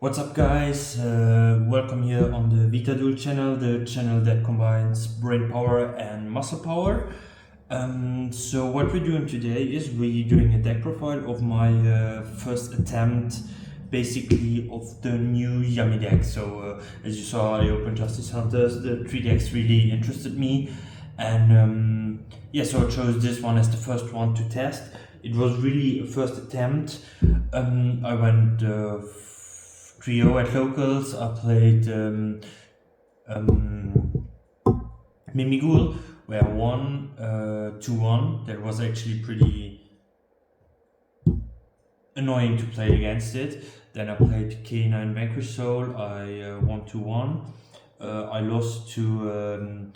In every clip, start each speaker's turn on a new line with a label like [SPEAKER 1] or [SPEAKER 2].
[SPEAKER 1] What's up, guys? Welcome here on the VitaDuel channel, the channel that combines brain power and muscle power. So what we're doing today is we're doing a deck profile of my first attempt, basically, of the new Yummy deck. So as you saw, I opened Justice Hunters. The 3 decks really interested me, and yeah, so I chose this one as the first one to test. It was really a first attempt. I went 3-0 at locals. I played Mimigul, where I won 2-1. That was actually pretty annoying to play against it. Then I played K9 Vanquish Soul. I won 2-1. I lost to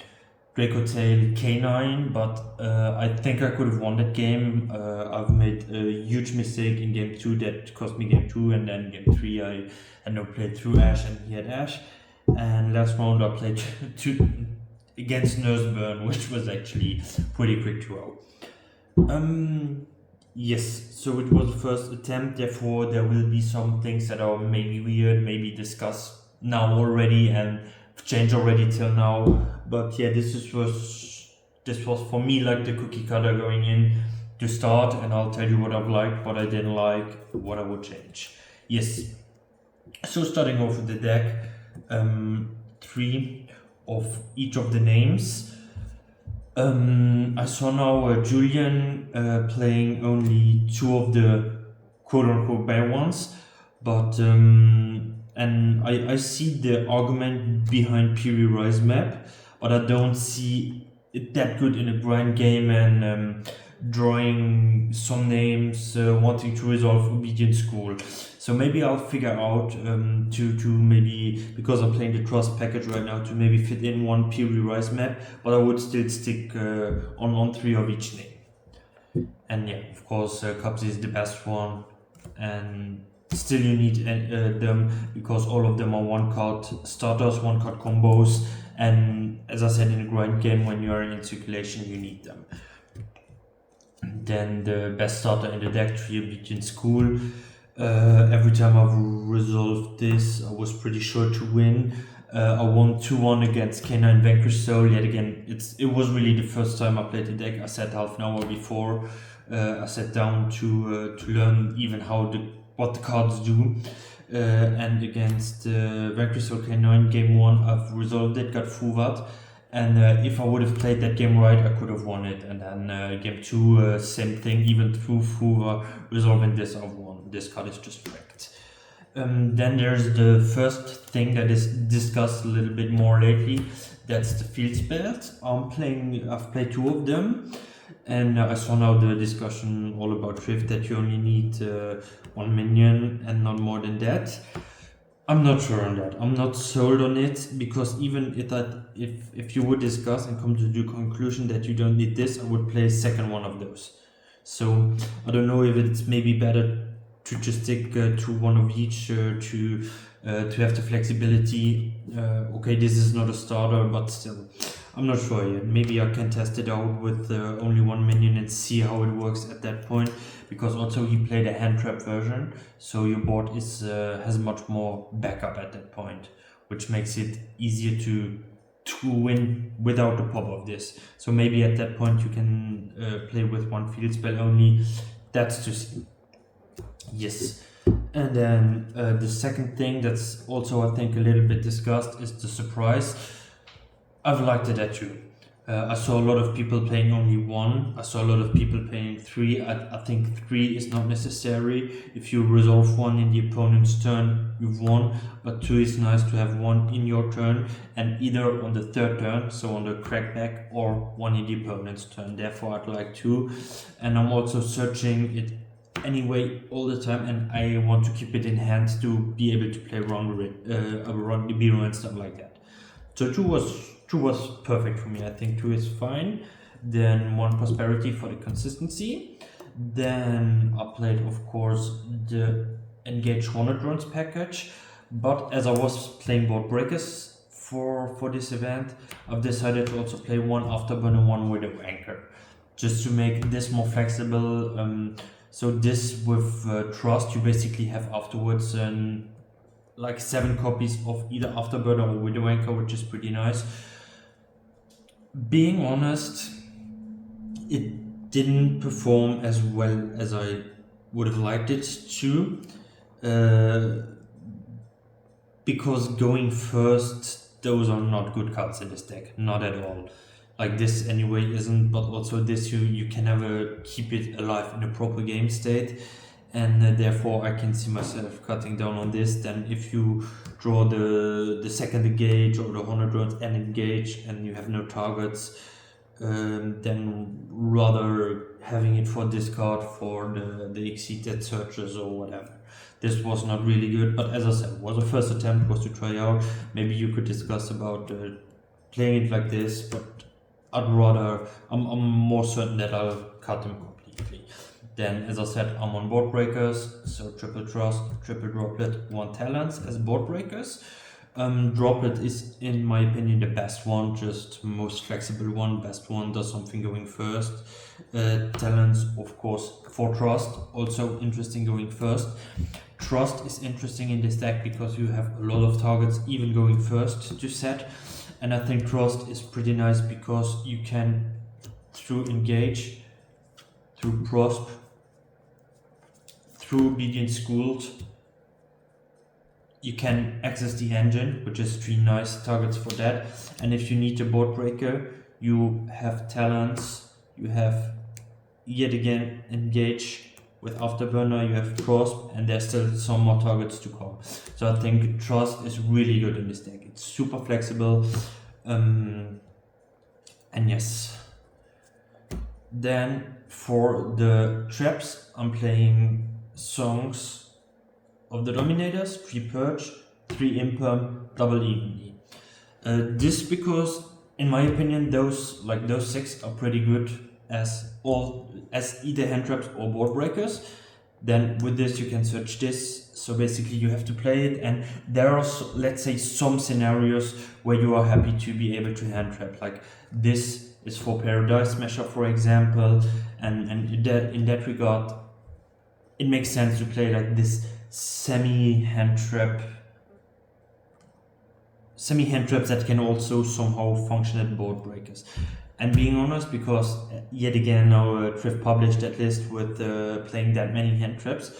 [SPEAKER 1] Draco Tail K9, but I think I could have won that game. I've made a huge mistake in game 2 that cost me game 2, and then game 3 I had no playthrough Ash and he had Ash. And last round I played against Nurseburn, which was actually pretty quick 2-0. Yes, so it was the first attempt, therefore there will be some things that are maybe weird, maybe discussed now already and changed already till now. But yeah, this was for me like the cookie cutter going in to start, and I'll tell you what I've liked, what I didn't like, what I would change. Yes, so starting off with the deck, 3 of each of the names. I saw now Julian playing only 2 of the quote-unquote bad ones, but and I see the argument behind Piri Rise map, but I don't see it that good in a grind game, and drawing some names, wanting to resolve Obedient School. So maybe I'll figure out to maybe, because I'm playing the Trust package right now, to maybe fit in one Piri Rise map, but I would still stick on 3 of each name. And yeah, of course, Cubs is the best one, and still you need them, because all of them are 1-card starters, 1-card combos, and as I said, in a grind game, when you are in circulation, you need them. Then the best starter in the deck, 3 Obedient School. Every time I've resolved this, I was pretty sure to win. I won 2-1 against K9 Vanquish Soul. Yet again, it was really the first time I played the deck. I sat half an hour before. I sat down to learn even what the cards do. And against Vanquish Soul K9 game 1, I've resolved it, got Fuvat. And if I would have played that game right, I could have won it. And then game 2, same thing, even through Fuva, resolving this, I've won. This card is just wrecked. Then there's the first thing that is discussed a little bit more lately. That's the field spells. I've played 2 of them. And I saw now the discussion all about Rift, that you only need 1 minion and not more than that. I'm not sure on that. I'm not sold on it, because even if you would discuss and come to the conclusion that you don't need this, I would play a second one of those. So I don't know if it's maybe better to just stick to 1 of each to have the flexibility. Okay, this is not a starter, but still, I'm not sure yet. Maybe I can test it out with only 1 minion and see how it works at that point. Because also he played a hand trap version, so your board has much more backup at that point, which makes it easier to win without the pop of this. So maybe at that point you can play with 1 field spell only. That's to see. Yes. And then the second thing that's also, I think, a little bit discussed is the surprise. I've liked it at 2. I saw a lot of people playing only 1. I saw a lot of people playing 3. I think 3 is not necessary. If you resolve 1 in the opponent's turn, you've won. But 2 is nice to have 1 in your turn, and either on the 3rd turn, so on the crackback, or 1 in the opponent's turn. Therefore, I'd like 2. And I'm also searching it anyway all the time, and I want to keep it in hand to be able to play around Nibiru and stuff like that. So 2 was perfect for me. I think 2 is fine. Then 1 Prosperity for the consistency. Then I played, of course, the Engage Hornet Drones package. But as I was playing Boardbreakers for this event, I've decided to also play 1 Afterburner, 1 Widow Anchor, just to make this more flexible. So this with Trust, you basically have afterwards like 7 copies of either Afterburner or Widowmaker, which is pretty nice. Being honest, it didn't perform as well as I would have liked it to, because going first, those are not good cards in this deck, not at all. Like this anyway isn't, but also this you can never keep it alive in a proper game state, and therefore I can see myself cutting down on this. Then if you draw the second engage or the 100 rounds and engage and you have no targets, then rather having it for discard for the Exceeded Searches or whatever. This was not really good, but as I said, it was a first attempt, was to try out. Maybe you could discuss about playing it like this, but I'm more certain that I'll cut them completely. Then, as I said, I'm on Boardbreakers, so triple trust, triple droplet, 1 talents as Boardbreakers. Droplet is, in my opinion, the best one, just most flexible one, best one, does something going first. Talents, of course, for trust, also interesting going first. Trust is interesting in this deck because you have a lot of targets even going first to set, and I think trust is pretty nice because you can, through engage, through prosp, through obedient schooled, you can access the engine, which is 3 nice targets for that. And if you need a board breaker, you have talents, you have yet again engage with Afterburner, you have prosp, and there's still some more targets to come. So I think trust is really good in this deck. It's super flexible, and yes. Then for the traps, I'm playing Songs of the Dominators, 3 Purge, 3 Imperm, double evenly. This because, in my opinion, those 6 are pretty good as either hand traps or board breakers. Then with this you can search this, so basically you have to play it, and there are, let's say, some scenarios where you are happy to be able to hand trap, like this is for Paradise Smasher, for example, and in that regard it makes sense to play like this semi hand traps that can also somehow function as board breakers. And being honest, because yet again now Triff published that list with playing that many hand traps,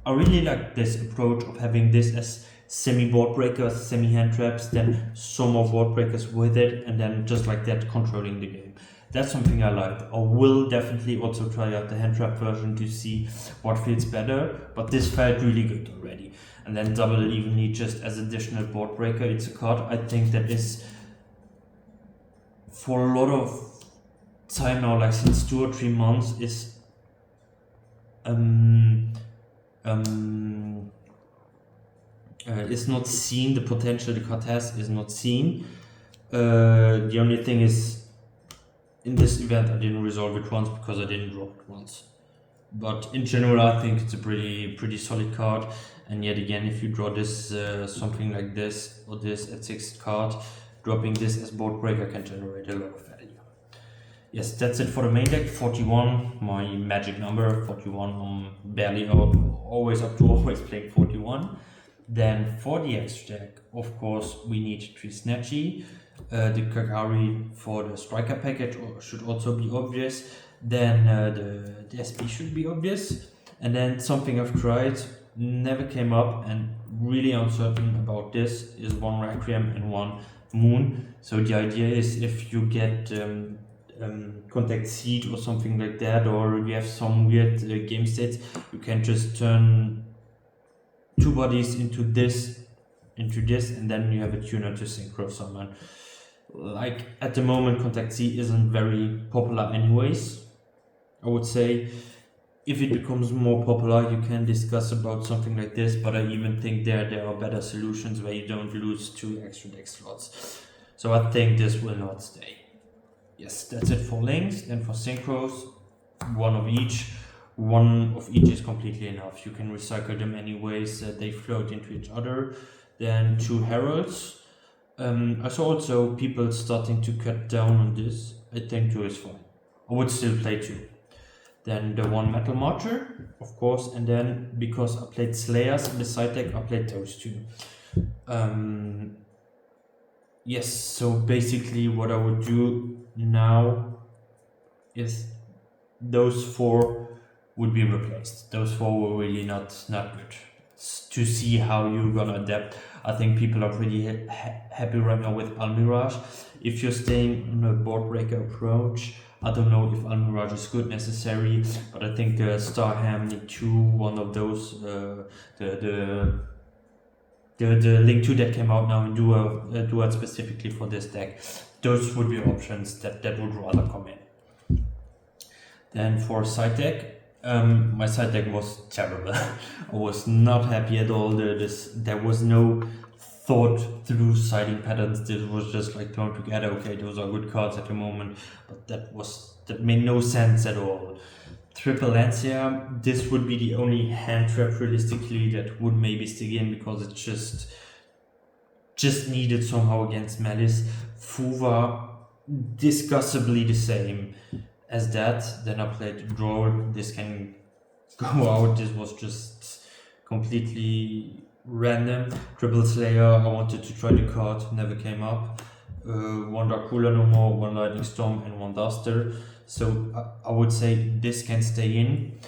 [SPEAKER 1] I really like this approach of having this as semi board breakers, semi hand traps, then some more board breakers with it, and then just like that controlling the game. That's something I like. I will definitely also try out the hand trap version to see what feels better, but this felt really good already. And then double evenly just as additional board breaker. It's a card I think that is, for a lot of time now, like since 2 or 3 months, is not seen. The potential the card has is not seen. The only thing is, in this event I didn't resolve it once because I didn't draw it once. But in general I think it's a pretty solid card. And yet again, if you draw this something like this or this at 6th card, dropping this as board breaker can generate a lot of value. Yes, that's it for the main deck. 41, my magic number. 41, I'm barely always playing 41. Then for the extra deck, of course, we need 3 Snatchy. The Kagari for the striker package should also be obvious. Then the SP should be obvious. And then something I've tried, never came up, and really uncertain about this, is 1 Requiem and 1 Moon. So the idea is, if you get Contact Seed or something like that, or you have some weird game states, you can just turn 2 bodies into this, and then you have a tuner to synchro summon. Like at the moment, Contact C isn't very popular anyways. I would say if it becomes more popular, you can discuss about something like this, but I even think there are better solutions where you don't lose 2 extra deck slots. So I think this will not stay. Yes, that's it for links. Then for synchros, 1 of each. 1 of each is completely enough. You can recycle them anyways, they float into each other. Then 2 heralds. I saw also people starting to cut down on this. I think 2 is fine. I would still play 2. then the one metal marcher, of course, and then because I played Slayers in the side deck, I played those two. Yes, so basically what I would do now is those four would be replaced. Those four were really not good. To see how you're gonna adapt, I think people are pretty happy right now with Almirage. If you're staying on a board breaker approach, I don't know if Almirage is good necessarily, but I think Starham, Link 2, one of those, the Link 2 that came out now in Duat specifically for this deck, those would be options that would rather come in. Then for side deck, my side deck was terrible. I was not happy at all. There was no thought through siding patterns. This was just like thrown together. Okay, those are good cards at the moment, but that made no sense at all. Triple Lancia, this would be the only hand trap realistically that would maybe stick in because it just needed somehow against Malice. Fuva, discussibly the same as that. Then I played Droll. This can go out. This was just completely random. Triple Slayer, I wanted to try the card, never came up. One Dark Cooler no more, one Lightning Storm, and one Duster. So I would say this can stay in.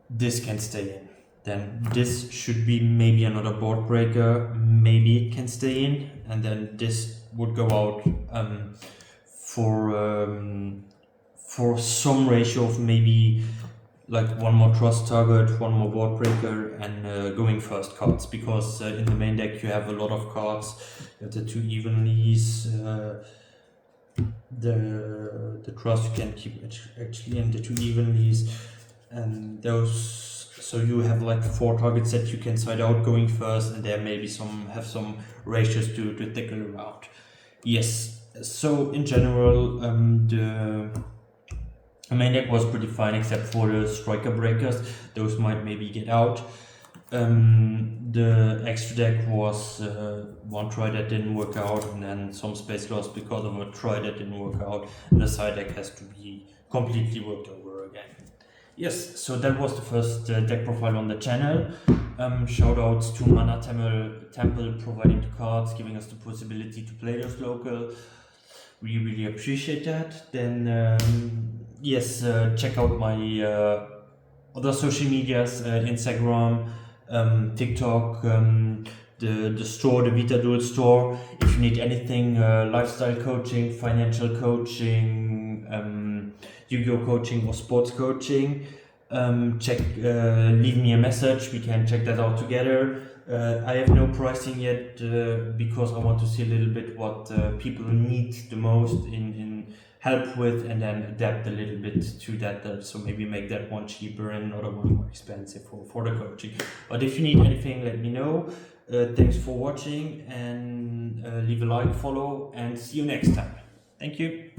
[SPEAKER 1] This can stay in. Then this should be maybe another board breaker. Maybe it can stay in, and then this would go out for some ratio of maybe like one more trust target, one more board breaker, and going first cards, because in the main deck you have a lot of cards. You have the two evenlies, the trust you can keep actually in the two evenlies, and those. So you have like 4 targets that you can side out going first, and there maybe have some ratios to tackle around. Yes. So in general, the main deck was pretty fine except for the striker breakers. Those might maybe get out. The extra deck was one try that didn't work out, and then some space loss because of a try that didn't work out, and the side deck has to be completely worked over again. Yes, so that was the first deck profile on the channel. Shoutouts to Mana Temple providing the cards, giving us the possibility to play those local. We really appreciate that. Then yes, check out my other social medias, Instagram, TikTok, the store, the Vita Duel store. If you need anything, lifestyle coaching, financial coaching, YuGiOh coaching or sports coaching, leave me a message. We can check that out together. I have no pricing yet because I want to see a little bit what people need the most in help with, and then adapt a little bit to that. So maybe make that one cheaper and another one more expensive for the coaching. But if you need anything, let me know. Thanks for watching, and leave a like, follow, and see you next time. Thank you.